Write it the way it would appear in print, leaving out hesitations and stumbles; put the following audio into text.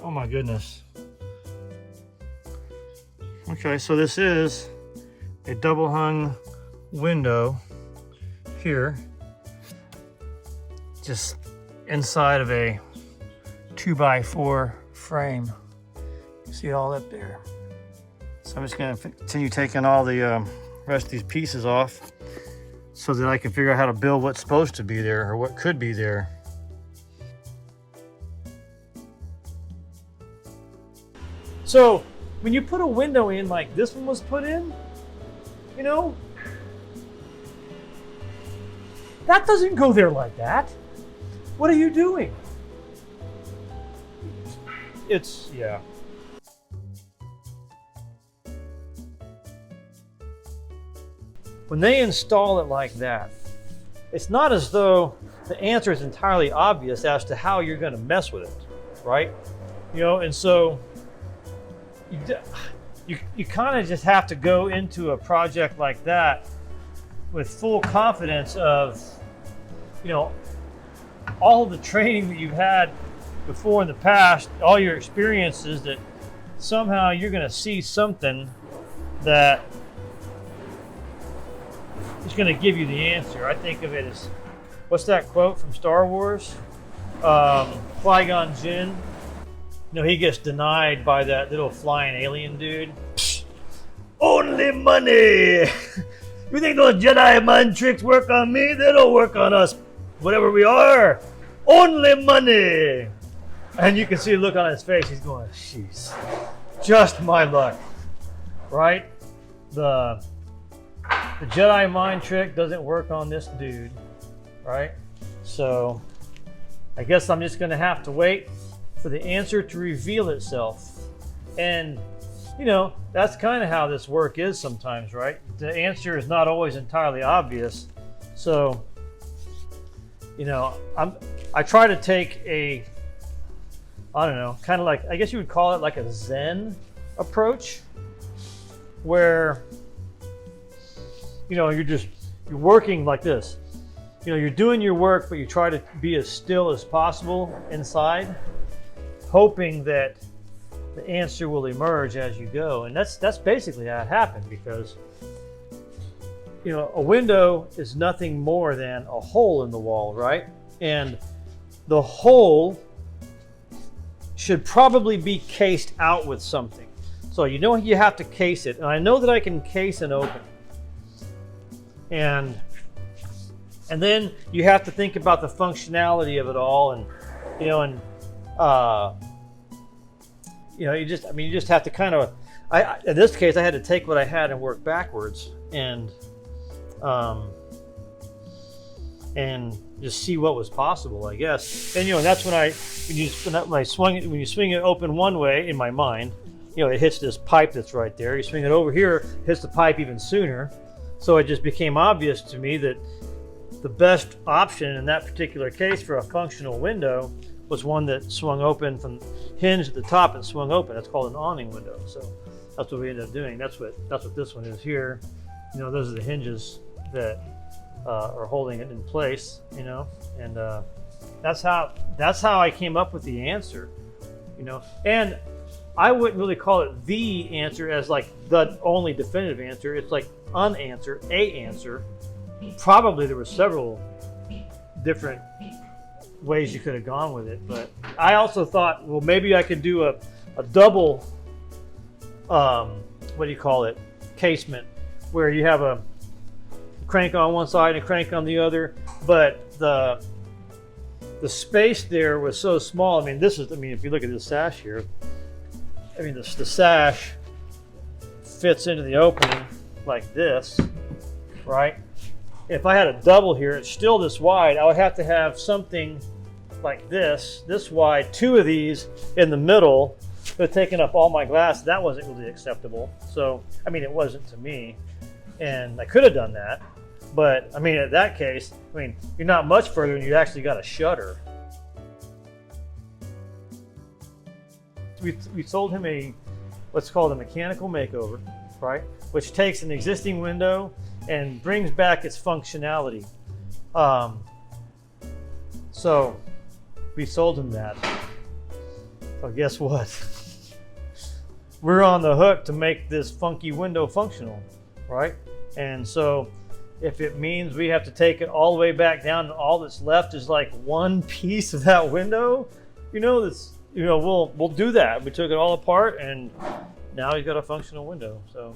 Oh my goodness. Okay, so this is a double hung window here, just inside of a 2x4 frame. You see all that there. So I'm just gonna continue taking all the rest of these pieces off so that I can figure out how to build what's supposed to be there or what could be there. So when you put a window in like this one was put in, you know, that doesn't go there like that. What are you doing? It's, yeah. When they install it like that, it's not as though the answer is entirely obvious as to how you're going to mess with it, right? You know, and so you kind of just have to go into a project like that with full confidence of, you know, all of the training that you've had before in the past, all your experiences, that somehow you're going to see something that is going to give you the answer. I think of it as, what's that quote from Star Wars? Qui-Gon Jinn. You know, he gets denied by that little flying alien dude. Only money! You think those Jedi mind tricks work on me? They don't work on us, whatever we are. Only money! And you can see the look on his face. He's going, jeez, just my luck, right? The Jedi mind trick doesn't work on this dude, right? So I guess I'm just going to have to wait for the answer to reveal itself. And, you know, that's kind of how this work is sometimes, right? The answer is not always entirely obvious. So, you know, I try to take a, I don't know, kind of like, I guess you would call it like a Zen approach, where, you know, you're working like this. You know, you're doing your work, but you try to be as still as possible inside, hoping that the answer will emerge as you go. And that's basically how it happened, because, you know, a window is nothing more than a hole in the wall, right? And the hole should probably be cased out with something. So you know you have to case it. And I know that I can case an opening. And then you have to think about the functionality of it all, and you know, and you know, you just have to kind of. In this case, I had to take what I had and work backwards, and just see what was possible, I guess. And you know, that's when you swing it open one way in my mind, you know, it hits this pipe that's right there. You swing it over here, it hits the pipe even sooner. So it just became obvious to me that the best option in that particular case for a functional window was one that swung open from hinge at the top and swung open. That's called an awning window. So that's what we ended up doing. That's what this one is here. You know, those are the hinges that are holding it in place. You know, and that's how I came up with the answer. You know, and I wouldn't really call it the answer as like the only definitive answer. It's like an answer, a answer. Probably there were several different ways you could have gone with it, but I also thought, well, maybe I could do a double, what do you call it, casement, where you have a crank on one side and a crank on the other, but the space there was so small. I mean, if you look at this sash here, I mean, the sash fits into the opening like this, right? If I had a double here, it's still this wide. I would have to have something like this wide, two of these in the middle, but taking up all my glass. That wasn't really acceptable. So, I mean, it wasn't to me, and I could have done that. But I mean, in that case, I mean, you're not much further and you actually got a shutter. We sold him what's called a mechanical makeover, right? Which takes an existing window and brings back its functionality. So we sold him that. Well, guess what? We're on the hook to make this funky window functional, right? And so if it means we have to take it all the way back down and all that's left is like one piece of that window, we'll do that. We took it all apart and now he's got a functional window. So